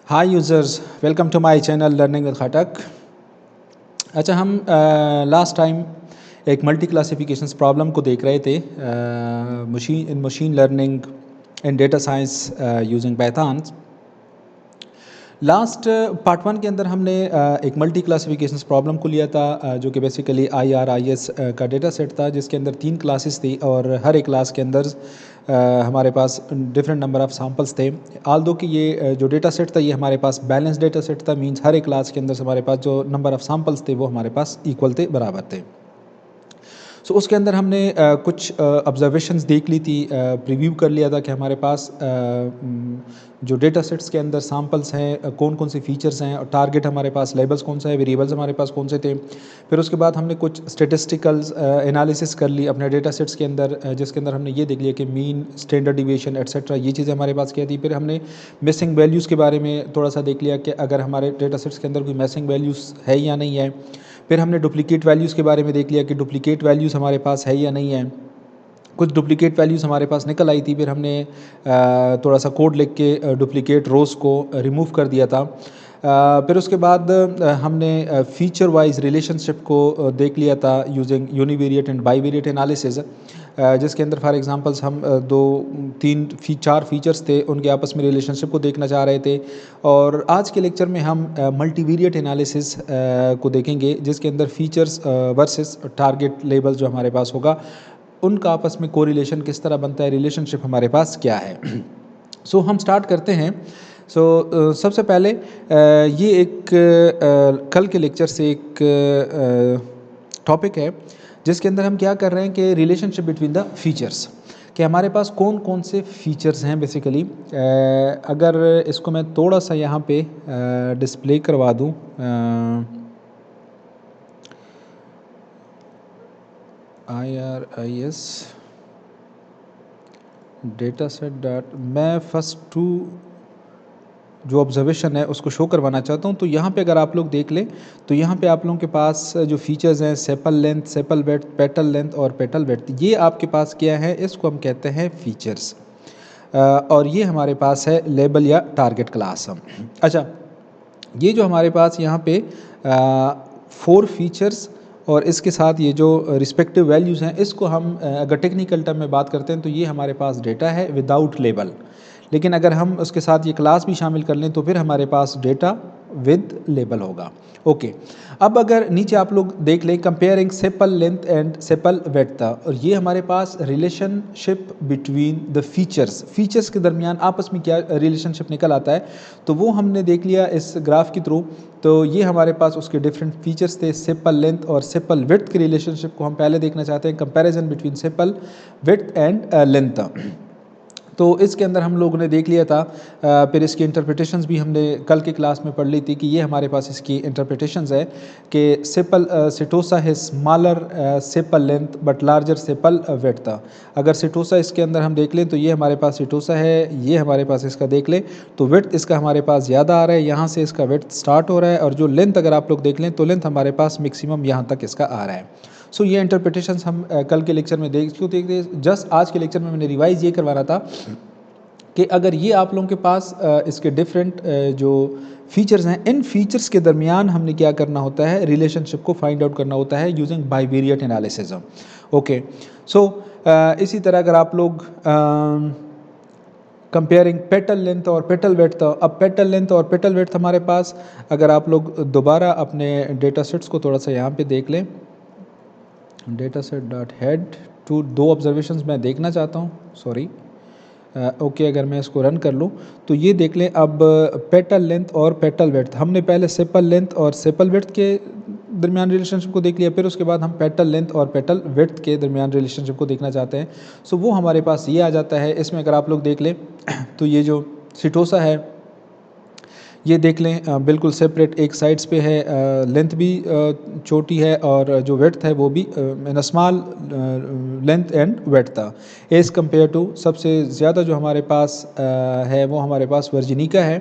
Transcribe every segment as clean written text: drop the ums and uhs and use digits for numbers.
Hi users, welcome to my channel learning with Khatak. अच्छा, हम last time एक multi classifications problem को देख रहे थे machine learning and data science using Python. Last part one के अंदर हमने एक मल्टी क्लासिफिकेशंस प्रॉब्लम को लिया था, जो कि बेसिकली IRIS का डेटा सेट था, जिसके अंदर 3 क्लासेस थी और हर एक क्लास के अंदर हमारे पास डिफरेंट नंबर ऑफ़ सैम्पल्स थे। आल्दो कि ये जो डेटा सेट था ये हमारे पास बैलेंस डेटा सेट था, मींस हर एक क्लास के अंदर से हमारे पास जो नंबर ऑफ़ सैम्पल्स थे वो हमारे पास इक्वल थे, बराबर थे। सो उसके अंदर हमने कुछ ऑब्जर्वेशंस देख ली थी, प्रीव्यू कर लिया था कि हमारे पास जो डेटा सेट्स के अंदर सैम्पल्स हैं, कौन कौन से फीचर्स हैं, और टारगेट हमारे पास लेबल्स कौन सा है, वेरिएबल्स हमारे पास कौन से थे। फिर उसके बाद हमने कुछ स्टेटिस्टिकल्स एनालिसिस कर ली अपने डेटा सेट्स के अंदर, जिसके अंदर हमने ये देख लिया कि मीन, स्टैंडर्ड डिविएशन एटसेट्रा, ये चीज़ें हमारे पास क्या थी। फिर हमने मिसिंग वैल्यूज़ के बारे में थोड़ा सा देख लिया कि अगर हमारे डेटा सेट्स के अंदर कोई मिसिंग वैल्यूज़ है या नहीं है। फिर हमने डुप्लीकेट वैल्यूज़ के बारे में देख लिया कि डुप्लीकेट वैल्यूज़ हमारे पास है या नहीं है। कुछ डुप्लीकेट वैल्यूज़ हमारे पास निकल आई थी, फिर हमने थोड़ा सा कोड लिख के डुप्लीकेट रोज़ को रिमूव कर दिया था। फिर उसके बाद हमने फीचर वाइज रिलेशनशिप को देख लिया था using univariate and bivariate analysis, जिसके अंदर फॉर एग्जांपल्स हम चार फीचर्स थे, उनके आपस में रिलेशनशिप को देखना चाह रहे थे। और आज के लेक्चर में हम मल्टीवेरिएट एनालिसिस को देखेंगे, जिसके अंदर फीचर्स वर्सेस टारगेट लेबल जो हमारे पास होगा उनका आपस में कोरिलेशन किस तरह बनता है, रिलेशनशिप हमारे पास क्या है। सो हम स्टार्ट करते हैं। सबसे पहले ये एक कल के लेक्चर से एक टॉपिक है, जिसके अंदर हम क्या कर रहे हैं कि रिलेशनशिप बिटवीन द फीचर्स, कि हमारे पास कौन कौन से फीचर्स हैं बेसिकली। अगर इसको मैं थोड़ा सा यहाँ पे डिस्प्ले करवा दूँ, IRIS डेटा सेट डॉट, मैं फर्स्ट टू जो ऑब्जर्वेशन है उसको शो करवाना चाहता हूँ। तो यहाँ पे अगर आप लोग देख लें तो यहाँ पे आप लोगों के पास जो फीचर्स हैं, sepal length, sepal width, petal length और पेटल वेड्थ, ये आपके पास क्या है, इसको हम कहते हैं फीचर्स। और ये हमारे पास है लेबल या टारगेट क्लास। अच्छा, ये जो हमारे पास यहाँ पे 4 फीचर्स और इसके साथ ये जो रिस्पेक्टिव वैल्यूज़ हैं, इसको हम अगर टेक्निकल टर्म में बात करते हैं तो ये हमारे पास डेटा है विदाउट लेबल। लेकिन अगर हम उसके साथ ये क्लास भी शामिल कर लें तो फिर हमारे पास डेटा विद लेबल होगा। ओके, अब अगर नीचे आप लोग देख लें comparing sepal length and sepal width, और ये हमारे पास रिलेशनशिप बिटवीन द फीचर्स के दरमियान आपस में क्या रिलेशनशिप निकल आता है, तो वो हमने देख लिया इस ग्राफ के थ्रू। तो ये हमारे पास उसके डिफरेंट फीचर्स थे, सेपल लेंथ और सेपल विड्थ के रिलेशनशिप को हम पहले देखना चाहते हैं, comparison between sepal width and length. तो इसके अंदर हम लोगों ने देख लिया था, फिर इसकी इंटरप्रिटेशंस भी हमने कल की क्लास में पढ़ ली थी कि ये हमारे पास इसकी इंटरप्रिटेशंस है कि सेपल सिटोसा है smaller sepal length but larger sepal width. अगर सिटोसा इसके अंदर हम देख लें तो ये हमारे पास सिटोसा है, ये हमारे पास इसका देख लें तो विड्थ इसका हमारे पास ज़्यादा आ रहा है, यहाँ से इसका विड्थ स्टार्ट हो रहा है, और जो लेंथ अगर आप लोग देख लें तो लेंथ हमारे पास मैक्सिमम यहाँ तक इसका आ रहा है। सो ये इंटरप्रिटेशंस हम कल के लेक्चर में देख चुके थे। जस्ट आज के लेक्चर में मैंने रिवाइज ये करवाना था कि अगर ये आप लोगों के पास इसके डिफरेंट जो फीचर्स हैं, इन फीचर्स के दरमियान हमने क्या करना होता है, रिलेशनशिप को फाइंड आउट करना होता है यूजिंग बाईवेरिएट एनालिसिस। ओके, सो इसी तरह अगर आप लोग कंपेयरिंग पेटल लेंथ और पेटल वेड्थ, अब पेटल लेंथ और पेटल वेड्थ हमारे पास, अगर आप लोग दोबारा अपने डेटा सेट्स को थोड़ा सा यहाँ पे देख लें, data set dot head two, 2 observations मैं देखना चाहता हूँ, सॉरी। ओके, अगर मैं इसको रन कर लूँ तो ये देख लें, अब पेटल लेंथ और पेटल वेड्थ, हमने पहले सेपल लेंथ और सेपल वेड्थ के दरमियान रिलेशनशिप को देख लिया, फिर उसके बाद हम पेटल लेंथ और पेटल वेड्थ के दरमियान रिलेशनशिप को देखना चाहते हैं। सो वो हमारे पास ये आ जाता है। इसमें अगर आप लोग देख लें तो ये जो सिटोसा है ये देख लें बिल्कुल सेपरेट एक साइड्स पे है, लेंथ भी छोटी है और जो वेड्थ है वो भी in small length and width था एज़ कम्पेयर टू, सबसे ज़्यादा जो हमारे पास है वो हमारे पास वर्जिनिका है।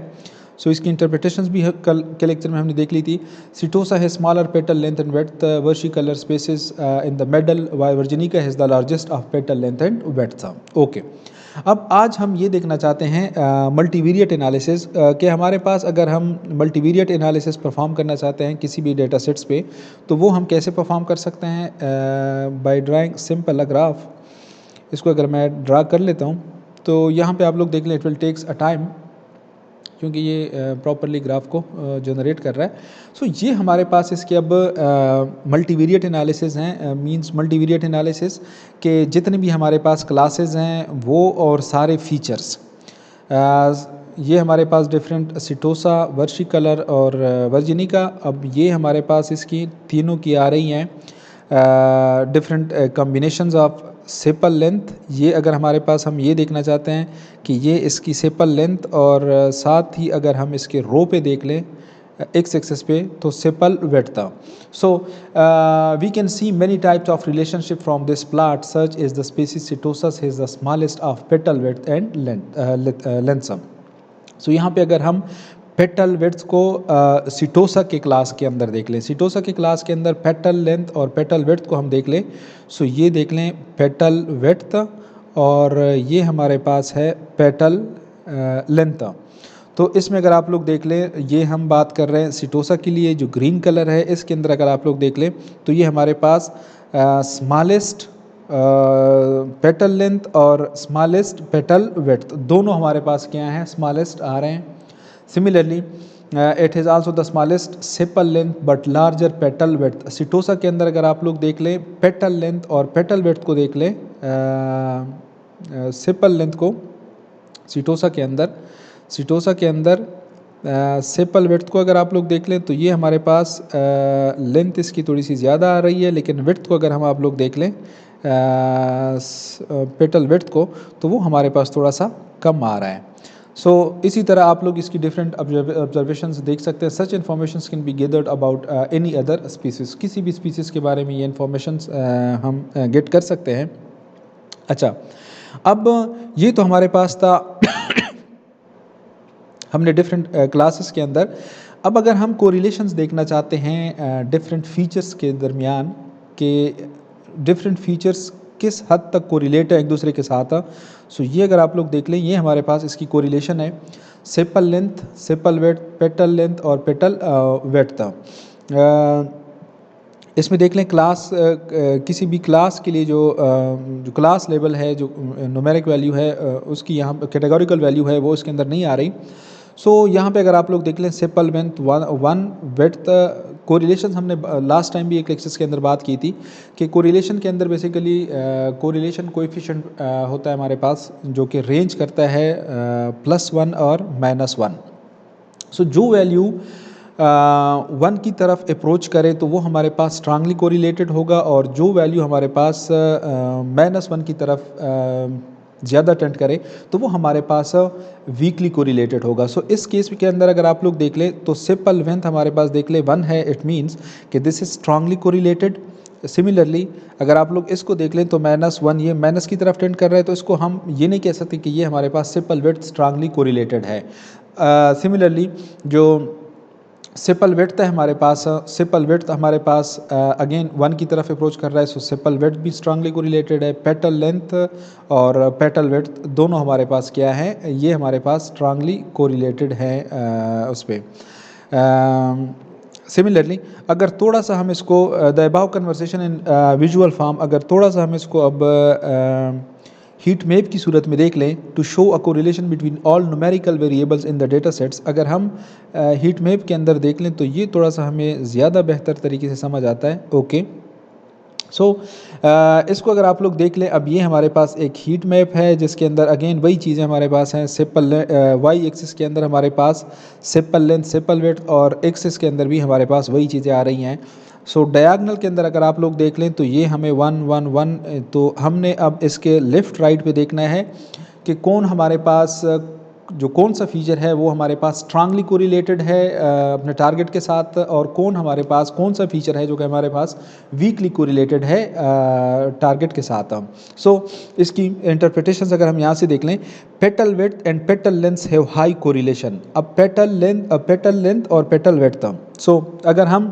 सो इसकी इंटरप्रिटेशंस भी कल के लेक्चर में हमने देख ली थी। सिटोसा है smaller petal length and width, versicolor species in the middle, why virginica has the largest of petal length and width था। ओके, अब आज हम ये देखना चाहते हैं मल्टीवेरिएट एनालिसिस कि हमारे पास अगर हम मल्टीवेरिएट एनालिसिस परफॉर्म करना चाहते हैं किसी भी डेटा सेट्स पे, तो वो हम कैसे परफॉर्म कर सकते हैं बाय ड्राइंग सिंपल ग्राफ। इसको अगर मैं ड्रा कर लेता हूँ तो यहाँ पे आप लोग देख लें, it will takes a time, क्योंकि ये प्रॉपरली ग्राफ को जनरेट कर रहा है। सो ये हमारे पास इसके अब मल्टीवेरिएट एनालिसिस हैं, मींस मल्टीवेरिएट एनालिसिस के जितने भी हमारे पास क्लासेस हैं वो और सारे फीचर्स, ये हमारे पास डिफरेंट सिटोसा, वर्शिकलर और वर्जिनिका, अब ये हमारे पास इसकी तीनों की आ रही हैं different combinations of sepal length. ये अगर हमारे पास हम ये देखना चाहते हैं कि ये इसकी सेपल लेंथ, और साथ ही अगर हम इसके रो पे देख लें एक्स एक्सेस पे तो sepal width. So we can see many types of relationship from this plot, such as the species Setosus is the smallest of petal width and length. सो यहाँ पे अगर हम पेटल विड्थ को सिटोसा के क्लास के अंदर देख लें, सिटोसा के क्लास के अंदर पेटल लेंथ और पेटल विड्थ को हम देख लें। सो ये देख लें पेटल विड्थ, और ये हमारे पास है पेटल लेंथ। तो इसमें अगर आप लोग देख लें, ये हम बात कर रहे हैं सिटोसा के लिए, जो ग्रीन कलर है इसके अंदर अगर आप लोग देख लें तो ये हमारे पास स्मॉलेस्ट पेटल लेंथ और स्मॉलेस्ट पेटल विड्थ दोनों हमारे पास क्या हैं, स्मॉलेस्ट आ रहे हैं। Similarly it is also the smallest sepal length but larger petal width. Setosa के अंदर अगर आप लोग देख लें पेटल लेंथ और पेटल विड्थ को देख लें, सेपल लेंथ को सिटोसा के अंदर सेपल विड्थ को अगर आप लोग देख लें तो ये हमारे पास लेंथ इसकी थोड़ी सी ज़्यादा आ रही है, लेकिन विड्थ को अगर हम आप लोग देख लें पेटल विड्थ को, तो वो हमारे पास थोड़ा सा कम आ रहा है। सो इसी तरह आप लोग इसकी डिफरेंट ऑब्जर्वेशंस देख सकते हैं। Such informations can be gathered about any other species, किसी भी स्पीसीज़ के बारे में ये इन्फॉर्मेशंस हम गेट कर सकते हैं। अच्छा, अब ये तो हमारे पास था हमने डिफरेंट क्लासेस के अंदर। अब अगर हम कोरिलेशंस देखना चाहते हैं डिफरेंट फीचर्स के दरमियान के डिफरेंट फीचर्स किस हद तक कोरिलेट है एक दूसरे के साथ, सो ये अगर आप लोग देख लें, ये हमारे पास इसकी कोरिलेशन है sepal length, sepal width, petal length और पेटल विड्थ। इसमें देख लें क्लास किसी भी क्लास के लिए जो क्लास लेवल है, जो न्यूमेरिक वैल्यू है उसकी यहाँ कैटेगोरिकल वैल्यू है वो इसके अंदर नहीं आ रही। सो यहाँ पे अगर आप लोग देख लें sepal length one width correlation, हमने लास्ट टाइम भी एक लेक्चर्स के अंदर बात की थी कि कोरिलेशन के अंदर बेसिकली कोरिलेशन कोएफिशिएंट होता है हमारे पास, जो कि रेंज करता है +1 और -1। सो जो वैल्यू 1 की तरफ अप्रोच करे तो वो हमारे पास स्ट्रांगली कोरिलेटेड होगा, और जो वैल्यू हमारे पास -1 की तरफ ज़्यादा टेंड करे तो वो हमारे पास वीकली कोरिलेटेड होगा। सो इस केस के अंदर अगर आप लोग देख लें तो सेपल लेंथ हमारे पास देख लें 1 है, इट मीन्स कि this is strongly correlated. Similarly अगर आप लोग इसको देख लें तो -1 ये माइनस की तरफ टेंड कर रहा है, तो इसको हम ये नहीं कह सकते कि ये हमारे पास सेपल विड्थ स्ट्रांगली कोरिलेटेड है। सिमिलरली जो सेपल विड्थ है हमारे पास, सेपल विड्थ हमारे पास अगेन 1 की तरफ अप्रोच कर रहा है, सो सेपल विड्थ भी स्ट्रांगली कोरिलेटेड है। पेटल लेंथ और पेटल विड्थ दोनों हमारे पास क्या है, ये हमारे पास स्ट्रांगली कोरिलेटेड है उस पर। सिमिलरली अगर थोड़ा सा हम इसको the above conversation in visual form, अगर थोड़ा सा हम इसको अब हीट मैप की सूरत में देख लें to show a correlation between all numerical variables in the data sets, अगर हम हीट मैप के अंदर देख लें तो ये थोड़ा सा हमें ज़्यादा बेहतर तरीके से समझ आता है। ओके, सो इसको अगर आप लोग देख लें, अब ये हमारे पास एक हीट मैप है जिसके अंदर अगेन वही चीज़ें हमारे पास हैं। सेपल वाई एक्सिस के अंदर हमारे पास सेपल लेंथ, सेपल विड्थ, और एक्सिस के अंदर भी हमारे पास वही चीज़ें आ रही हैं। सो डायगोनल के अंदर अगर आप लोग देख लें तो ये हमें 1 1 1, तो हमने अब इसके लेफ़्ट राइट पे देखना है कि कौन हमारे पास जो कौन सा फीचर है वो हमारे पास स्ट्रांगली कोरिलेटेड है अपने टारगेट के साथ, और कौन हमारे पास कौन सा फीचर है जो कि हमारे पास वीकली कोरिलेटेड है टारगेट के साथ। सो इसकी इंटरप्रिटेशंस अगर हम यहाँ से देख लें, petal width and petal length have high correlation. अब पेटल लेंथ और पेटल विड्थ, सो अगर हम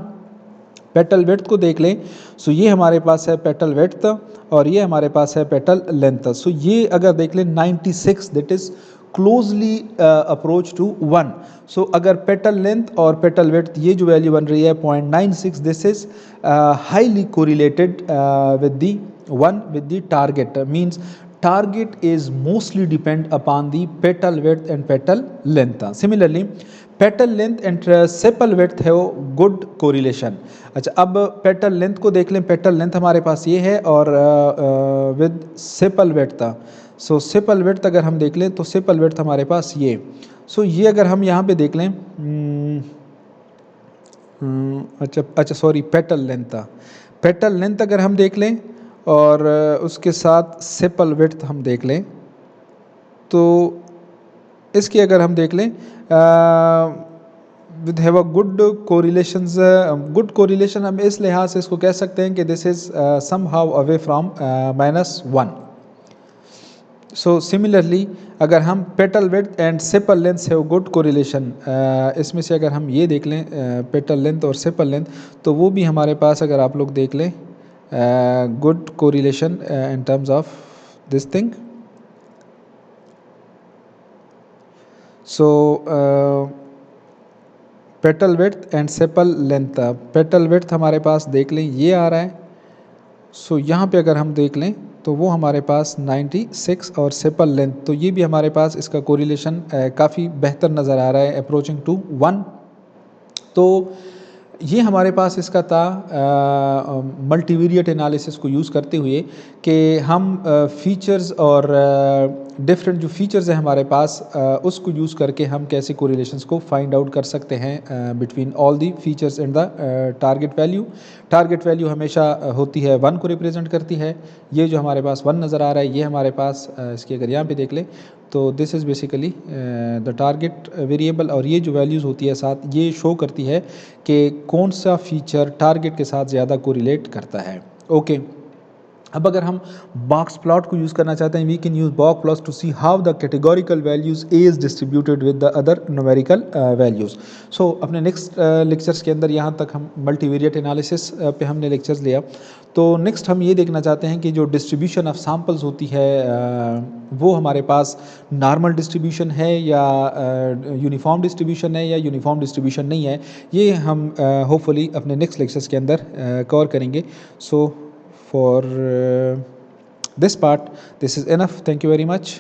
पेटल विड्थ को देख लें, सो ये हमारे पास है पेटल विड्थ और ये हमारे पास है पेटल लेंथ। सो ये अगर देख लें 96, that is closely approach to 1। So अगर पेटल लेंथ और पेटल विड्थ ये जो वैल्यू बन रही है 0.96, this is highly correlated with the 1 with the target, means target is mostly depend upon the petal width and petal length. Similarly petal length and sepal width have good correlation. अच्छा, अब petal length को देख लें, petal length हमारे पास ये है और with sepal width था। सो sepal width अगर हम देख लें तो sepal width हमारे पास ये, सो ये अगर हम यहाँ पे देख लें, अच्छा सॉरी, पेटल लेंथ था। पेटल लेंथ अगर हम देख लें और उसके साथ सेपल विड्थ हम देख लें, तो इसकी अगर हम देख लें with have a good correlations, good correlation हम इस लिहाज से इसको कह सकते हैं कि this is somehow away from -1। So similarly अगर हम petal width and sepal length have good correlation, इसमें से अगर हम ये देख लें पेटल लेंथ और सेपल लेंथ, तो वो भी हमारे पास अगर आप लोग देख लें good correlation in terms of this thing. So petal width and sepal length, petal width हमारे पास देख लें ये आ रहा है, सो यहाँ पे अगर हम देख लें तो वो हमारे पास 96 और सेपल लेंथ, तो ये भी हमारे पास इसका कोरिलेशन काफ़ी बेहतर नज़र आ रहा है, अप्रोचिंग टू 1। तो ये हमारे पास इसका था मल्टीवेरिएट एनालिसिस को यूज़ करते हुए कि हम फीचर्स और डिफरेंट जो फीचर्स हैं हमारे पास उसको यूज़ करके हम कैसे कोरिलेशंस को फाइंड आउट कर सकते हैं between all the features and the target value. Target value हमेशा होती है 1 को रिप्रेजेंट करती है। ये जो हमारे पास 1 नज़र आ रहा है ये हमारे पास इसकी अगर यहाँ पे देख लें तो this is basically the target variable, और ये जो वैल्यूज़ होती है साथ ये शो करती है कि कौन सा फीचर टारगेट के साथ ज़्यादा कोरिलेट करता है। ओके, अब अगर हम बॉक्स प्लॉट को यूज़ करना चाहते हैं, we can use box plot to see how the categorical values is distributed with the other numerical values. So अपने नेक्स्ट लेक्चर्स के अंदर यहाँ तक हम मल्टीवेरिएट एनालिसिस पे हमने लेक्चर्स लिया, तो नेक्स्ट हम ये देखना चाहते हैं कि जो डिस्ट्रीब्यूशन ऑफ सैम्पल्स होती है वो हमारे पास नॉर्मल डिस्ट्रीब्यूशन है या यूनिफॉर्म डिस्ट्रीब्यूशन है या यूनिफॉर्म डिस्ट्रीब्यूशन नहीं है। ये हम होपफुली अपने नेक्स्ट लेक्चर्स के अंदर कवर करेंगे। सो for this part, this is enough. Thank you very much.